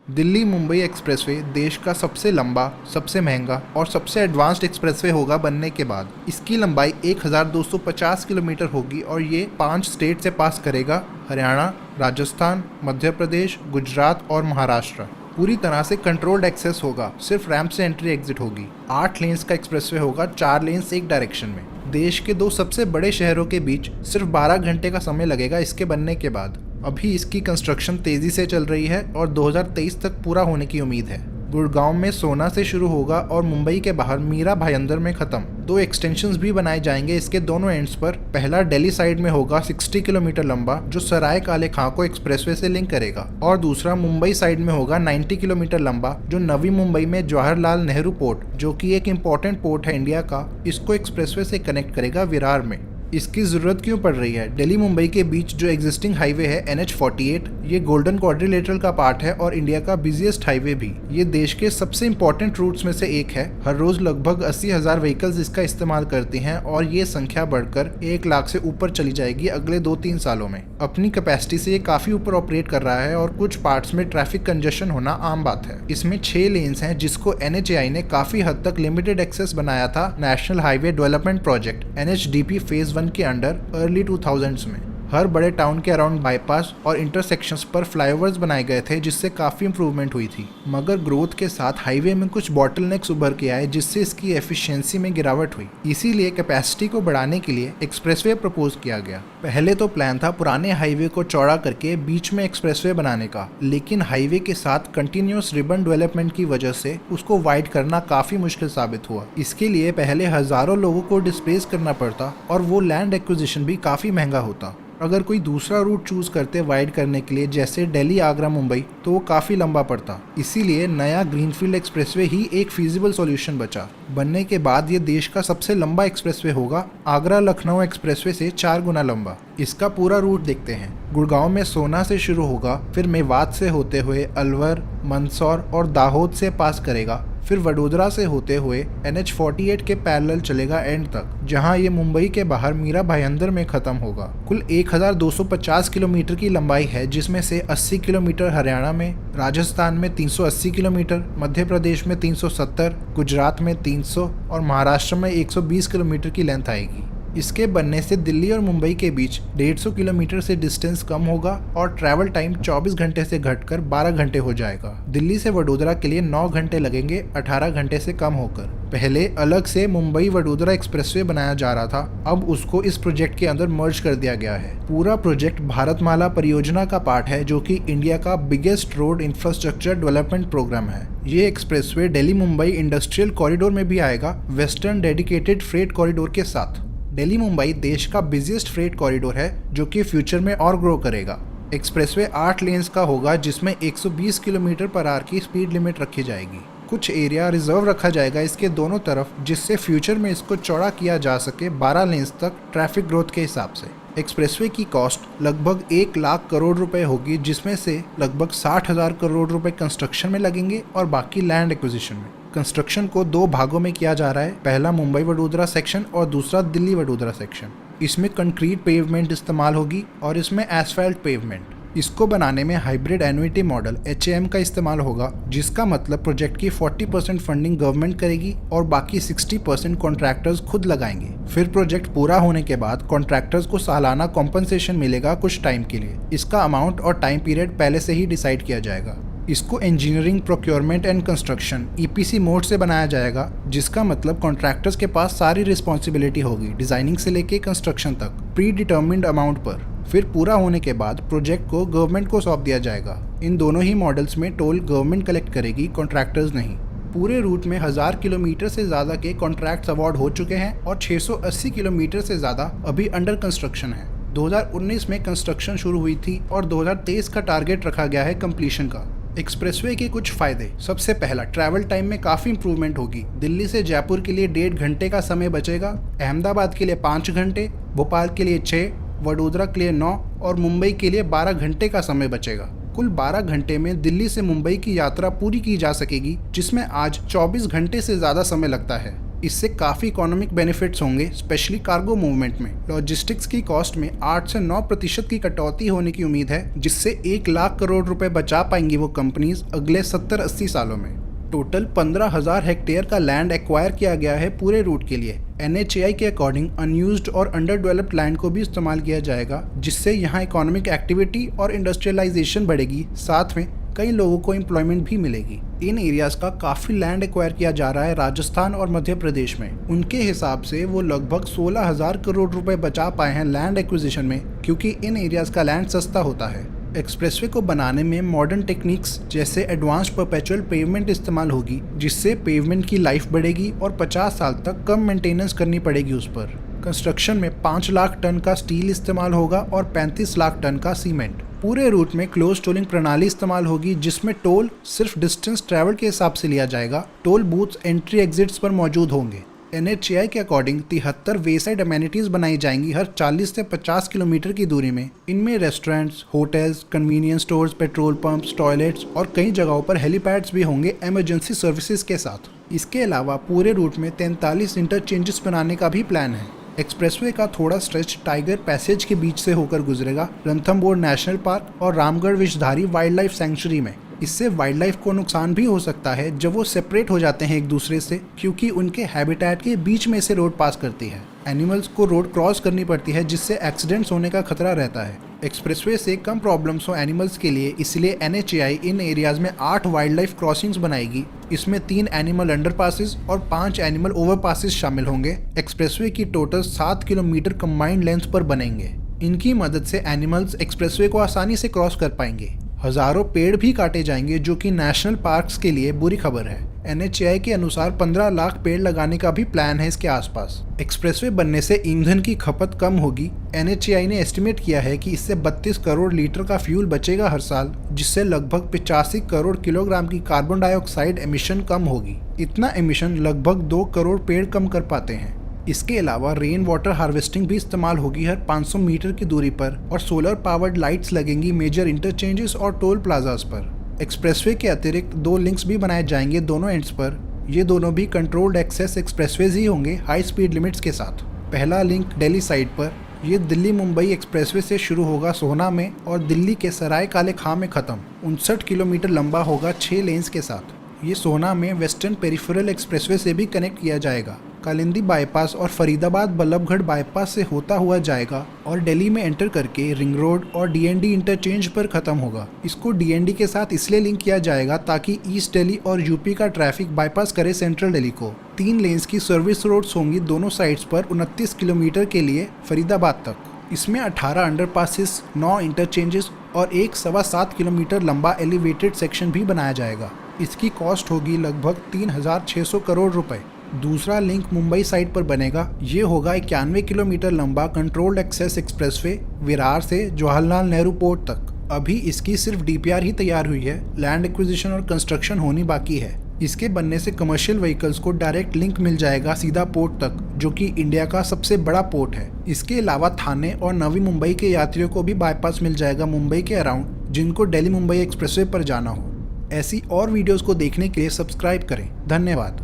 Delhi Mumbai expressway देश का सबसे लंबा, सबसे महंगा और सबसे एडवांस्ड एक्सप्रेसवे होगा बनने के बाद। इसकी लंबाई 1250 किलोमीटर होगी और ये 5 स्टेट से पास करेगा: हरियाणा, राजस्थान, मध्य प्रदेश, गुजरात और महाराष्ट्र। पूरी तरह से कंट्रोल्ड एक्सेस होगा, सिर्फ रैंप से एंट्री एग्जिट होगी। 8 लेन्स का एक्सप्रेसवे होगा, 4 लेन्स एक डायरेक्शन में। देश के 2 सबसे बड़े शहरों के बीच सिर्फ 12 घंटे का समय लगेगा इसके बनने के बाद। अभी इसकी कंस्ट्रक्शन तेजी से चल रही है और 2023 तक पूरा होने की उम्मीद है। गुड़गांव में सोना से शुरू होगा और मुंबई के बाहर मीरा भाईंदर में खत्म। 2 एक्सटेंशंस भी बनाए जाएंगे इसके दोनों एंड्स पर। पहला दिल्ली साइड में होगा 60 किलोमीटर लंबा, जो सराय काले खां को एक्सप्रेसवे से लिंक करेगा, और दूसरा मुंबई साइड में होगा 90 किलोमीटर लंबा, जो नवी मुंबई में जवाहरलाल नेहरू पोर्ट, जो कि एक इम्पोर्टेंट पोर्ट है इंडिया का, इसको एक्सप्रेसवे से कनेक्ट करेगा विरार में। इसकी ज़रूरत क्यों पड़ रही है? दिल्ली मुंबई के बीच जो एग्जिस्टिंग हाईवे है NH48, ये गोल्डन क्वाड्रिलेटरल का पार्ट है और इंडिया का बिजिएस्ट हाईवे भी। ये देश के सबसे इंपॉर्टेंट रूट्स में से एक है। हर रोज लगभग 80,000 व्हीकल्स इसका इस्तेमाल करते हैं और ये संख्या बढ़कर 1 लाख से ऊपर चली जाएगी अगले 2-3 सालों में। अपनी कैपेसिटी से ये काफ़ी ऊपर ऑपरेट कर रहा है और कुछ पार्ट्स में ट्रैफिक कंजेशन होना आम बात है। इसमें 6 लेन्स हैं जिसको NHAI ने काफ़ी हद तक लिमिटेड एक्सेस बनाया था national highway development project NHDP phase 1 के अंडर अर्ली 2000s में। हर बड़े टाउन के अराउंड बाईपास और इंटरसेक्शंस पर फ्लाईओवर्स बनाए गए थे, जिससे काफ़ी इंप्रूवमेंट हुई थी। मगर ग्रोथ के साथ हाईवे में कुछ बॉटलनेक्स उभर के आए, जिससे इसकी एफिशिएंसी में गिरावट हुई। इसीलिए कैपेसिटी को बढ़ाने के लिए एक्सप्रेसवे प्रपोज किया गया। पहले तो प्लान था पुराने हाईवे को चौड़ा करके बीच में एक्सप्रेसवे बनाने का, लेकिन हाईवे के साथ कंटिन्यूअस रिबन डेवलपमेंट की वजह से उसको वाइड करना काफ़ी मुश्किल साबित हुआ। इसके लिए पहले हज़ारों लोगों को डिस्प्लेस करना पड़ता और वो लैंड एक्विजिशन भी काफ़ी महंगा होता। अगर कोई दूसरा रूट चूज करते वाइड करने के लिए, जैसे दिल्ली आगरा मुंबई, तो वो काफ़ी लंबा पड़ता। इसीलिए नया ग्रीनफील्ड एक्सप्रेसवे ही एक फीजिबल सॉल्यूशन बचा। बनने के बाद ये देश का सबसे लंबा एक्सप्रेसवे होगा, आगरा लखनऊ एक्सप्रेसवे से 4 गुना लंबा। इसका पूरा रूट देखते हैं। गुड़गांव में सोना से शुरू होगा, फिर मेवात से होते हुए अलवर, मंदसौर और दाहोद से पास करेगा, फिर वडोदरा से होते हुए NH48 के पैरेलल चलेगा एंड तक, जहां ये मुंबई के बाहर मीरा भाईंदर में खत्म होगा। कुल 1250 किलोमीटर की लंबाई है, जिसमें से 80 किलोमीटर हरियाणा में, राजस्थान में 380 किलोमीटर, मध्य प्रदेश में 370, गुजरात में 300 और महाराष्ट्र में 120 किलोमीटर की लेंथ आएगी। इसके बनने से दिल्ली और मुंबई के बीच 150 किलोमीटर से डिस्टेंस कम होगा और ट्रैवल टाइम 24 घंटे से घटकर 12 घंटे हो जाएगा। दिल्ली से वडोदरा के लिए 9 घंटे लगेंगे, 18 घंटे से कम होकर। पहले अलग से मुंबई वडोदरा एक्सप्रेसवे बनाया जा रहा था, अब उसको इस प्रोजेक्ट के अंदर मर्ज कर दिया गया है। पूरा प्रोजेक्ट भारतमाला परियोजना का पार्ट है, जो कि इंडिया का biggest road infrastructure development programme है। ये expressway Delhi Mumbai industrial corridor में भी आएगा, वेस्टर्न डेडिकेटेड फ्रेट कॉरिडोर के साथ। दिल्ली मुंबई देश का बिजिएस्ट फ्रेट कॉरिडोर है, जो कि फ्यूचर में और ग्रो करेगा। एक्सप्रेसवे 8 लेन्स का होगा, जिसमें 120 किलोमीटर पर आवर की स्पीड लिमिट रखी जाएगी। कुछ एरिया रिजर्व रखा जाएगा इसके दोनों तरफ, जिससे फ्यूचर में इसको चौड़ा किया जा सके 12 लेन्स तक ट्रैफिक ग्रोथ के हिसाब से। एक्सप्रेसवे की कॉस्ट लगभग 1 लाख करोड़ रुपए होगी, जिसमें से लगभग 60,000 करोड़ रुपए कंस्ट्रक्शन में लगेंगे और बाकी लैंड एक्विजिशन में। कंस्ट्रक्शन को 2 भागों में किया जा रहा है, पहला मुंबई वडोदरा सेक्शन और दूसरा दिल्ली वडोदरा सेक्शन। इसमें कंक्रीट पेवमेंट इस्तेमाल होगी और इसमें एसफाल्ट पेवमेंट। इसको बनाने में हाइब्रिड एन्युटी मॉडल HAM का इस्तेमाल होगा, जिसका मतलब प्रोजेक्ट की 40% फंडिंग गवर्नमेंट करेगी और बाकी 60% कॉन्ट्रैक्टर्स खुद लगाएंगे। फिर प्रोजेक्ट पूरा होने के बाद कॉन्ट्रैक्टर्स को सालाना कॉम्पनसेशन मिलेगा कुछ टाइम के लिए। इसका अमाउंट और टाइम पीरियड पहले से ही डिसाइड किया जाएगा। इसको engineering, procurement and construction EPC mode से बनाया जाएगा, जिसका मतलब कॉन्ट्रैक्टर्स के पास सारी रिस्पॉन्सिबिलिटी होगी, डिजाइनिंग से लेके कंस्ट्रक्शन तक, प्री डिटर्मिन्ड अमाउंट पर। फिर पूरा होने के बाद प्रोजेक्ट को गवर्नमेंट को सौंप दिया जाएगा। इन दोनों ही मॉडल्स में टोल गवर्नमेंट कलेक्ट करेगी, कॉन्ट्रैक्टर्स नहीं। पूरे रूट में 1000 किलोमीटर से ज़्यादा के कॉन्ट्रैक्ट्स अवार्ड हो चुके हैं और 680 किलोमीटर से ज़्यादा अभी अंडर कंस्ट्रक्शन है। 2019 में कंस्ट्रक्शन शुरू हुई थी और 2023 का टारगेट रखा गया है कंप्लीशन का। एक्सप्रेसवे के कुछ फायदे। सबसे पहला, ट्रैवल टाइम में काफ़ी इंप्रूवमेंट होगी। दिल्ली से जयपुर के लिए 1.5 घंटे का समय बचेगा, अहमदाबाद के लिए 5 घंटे, भोपाल के लिए 6, वडोदरा के लिए 9 और मुंबई के लिए 12 घंटे का समय बचेगा। कुल 12 घंटे में दिल्ली से मुंबई की यात्रा पूरी की जा सकेगी, जिसमें आज 24 घंटे से ज़्यादा समय लगता है। इससे काफ़ी इकोनॉमिक बेनिफिट्स होंगे, स्पेशली कार्गो मूवमेंट में। लॉजिस्टिक्स की कॉस्ट में 8 से 9% की कटौती होने की उम्मीद है, जिससे 1 लाख करोड़ रुपए बचा पाएंगी वो कंपनीज अगले 70-80 सालों में। टोटल 15,000 हेक्टेयर का लैंड एक्वायर किया गया है पूरे रूट के लिए। NHAI के अकॉर्डिंग अनयूज्ड और अंडर डेवलप्ड लैंड को भी इस्तेमाल किया जाएगा, जिससे यहाँ इकोनॉमिक एक्टिविटी और इंडस्ट्रियलाइजेशन बढ़ेगी, साथ में कई लोगों को एम्प्लॉयमेंट भी मिलेगी। इन एरियाज का काफ़ी लैंड एक्वायर किया जा रहा है राजस्थान और मध्य प्रदेश में। उनके हिसाब से वो लगभग 16,000 करोड़ रुपए बचा पाए हैं लैंड एक्विजिशन में, क्योंकि इन एरियाज का लैंड सस्ता होता है। एक्सप्रेसवे को बनाने में मॉडर्न टेक्निक्स जैसे एडवांस परपेचुअल पेवमेंट इस्तेमाल होगी, जिससे पेवमेंट की लाइफ बढ़ेगी और 50 साल तक कम मेंटेनेंस करनी पड़ेगी उस पर। कंस्ट्रक्शन में 5 लाख टन का स्टील इस्तेमाल होगा और 35 लाख टन का सीमेंट। पूरे रूट में क्लोज टोलिंग प्रणाली इस्तेमाल होगी, जिसमें टोल सिर्फ डिस्टेंस ट्रैवल के हिसाब से लिया जाएगा। टोल बूथ्स एंट्री एग्जिट्स पर मौजूद होंगे। NHAI के अकॉर्डिंग 73 वेसाइड अमेनिटीज बनाई जाएंगी हर 40 से 50 किलोमीटर की दूरी में। इनमें restaurants, hotels, convenience stores, petrol pumps, toilets और कई जगहों पर हेलीपैड्स भी होंगे इमरजेंसी सर्विसेज के साथ। इसके अलावा पूरे रूट में 43 इंटरचेंजेस बनाने का भी प्लान है। एक्सप्रेसवे का थोड़ा स्ट्रेच टाइगर पैसेज के बीच से होकर गुजरेगा, रणथंभौर नेशनल पार्क और Ramgarh Vishdhari wild life sanctuary में। इससे वाइल्ड लाइफ को नुकसान भी हो सकता है जब वो सेपरेट हो जाते हैं एक दूसरे से, क्योंकि उनके हैबिटेट के बीच में से रोड पास करती है। एनिमल्स को रोड क्रॉस करनी पड़ती है, जिससे एक्सीडेंट्स होने का खतरा रहता है। एक्सप्रेसवे से कम प्रॉब्लम्स हो एनिमल्स के लिए, इसलिए NHAI इन एरियाज में 8 वाइल्ड लाइफ क्रॉसिंग्स बनाएगी। इसमें 3 एनिमल अंडरपासेस और 5 एनिमल ओवरपासेस शामिल होंगे। एक्सप्रेसवे की टोटल 7 किलोमीटर कंबाइंड लेंथ पर बनेंगे। इनकी मदद से एनिमल्स एक्सप्रेसवे को आसानी से क्रॉस कर पाएंगे। हजारों पेड़ भी काटे जाएंगे, जो कि नेशनल पार्क्स के लिए बुरी खबर है। NHAI के अनुसार 15 लाख पेड़ लगाने का भी प्लान है इसके आसपास। एक्सप्रेसवे बनने से ईंधन की खपत कम होगी। NHAI ने एस्टिमेट किया है कि इससे 32 करोड़ लीटर का फ्यूल बचेगा हर साल, जिससे लगभग 85 करोड़ किलोग्राम की कार्बन डाइऑक्साइड एमिशन कम होगी। इतना एमिशन लगभग 2 करोड़ पेड़ कम कर पाते हैं। इसके अलावा रेन वाटर हार्वेस्टिंग भी इस्तेमाल होगी हर 500 मीटर की दूरी पर, और सोलर पावर्ड लाइट्स लगेंगी मेजर इंटरचेंजेस और टोल प्लाजास पर। एक्सप्रेसवे के अतिरिक्त 2 लिंक्स भी बनाए जाएंगे दोनों एंड्स पर। ये दोनों भी कंट्रोल्ड एक्सेस एक्सप्रेसवेज ही होंगे हाई स्पीड लिमिट्स के साथ। पहला लिंक दिल्ली साइड पर, ये दिल्ली मुंबई एक्सप्रेसवे से शुरू होगा सोहना में और दिल्ली के सराय काले खां में खत्म। 59 किलोमीटर लंबा होगा 6 लेन्स के साथ। ये सोहना में वेस्टर्न पेरिफेरल एक्सप्रेसवे से भी कनेक्ट किया जाएगा। कालिंदी बाईपास और फरीदाबाद बल्लभगढ़ बाईपास से होता हुआ जाएगा और दिल्ली में एंटर करके रिंग रोड और DND इंटरचेंज पर खत्म होगा। इसको DND के साथ इसलिए लिंक किया जाएगा ताकि ईस्ट दिल्ली और यूपी का ट्रैफिक बाईपास करे सेंट्रल दिल्ली को। 3 लेन्स की सर्विस रोड्स होंगी दोनों साइड्स पर 29 किलोमीटर के लिए फरीदाबाद तक। इसमें 18 अंडरपासेस, 9 इंटरचेंजेस और एक 7.25 किलोमीटर लंबा एलिवेटेड सेक्शन भी बनाया जाएगा। इसकी कॉस्ट होगी लगभग 3,600 करोड़ रुपए। दूसरा लिंक मुंबई साइड पर बनेगा। ये होगा 91 किलोमीटर लंबा कंट्रोल्ड एक्सेस एक्सप्रेसवे विरार से जवाहरलाल नेहरू पोर्ट तक। अभी इसकी सिर्फ DPR ही तैयार हुई है, लैंड एक्विजिशन और कंस्ट्रक्शन होनी बाकी है। इसके बनने से कमर्शियल व्हीकल्स को डायरेक्ट लिंक मिल जाएगा सीधा पोर्ट तक, जो कि इंडिया का सबसे बड़ा पोर्ट है। इसके अलावा थाने और नवी मुंबई के यात्रियों को भी बाईपास मिल जाएगा मुंबई के अराउंड, जिनको दिल्ली मुंबई एक्सप्रेसवे पर जाना हो। ऐसी और वीडियोस को देखने के लिए सब्सक्राइब करें। धन्यवाद।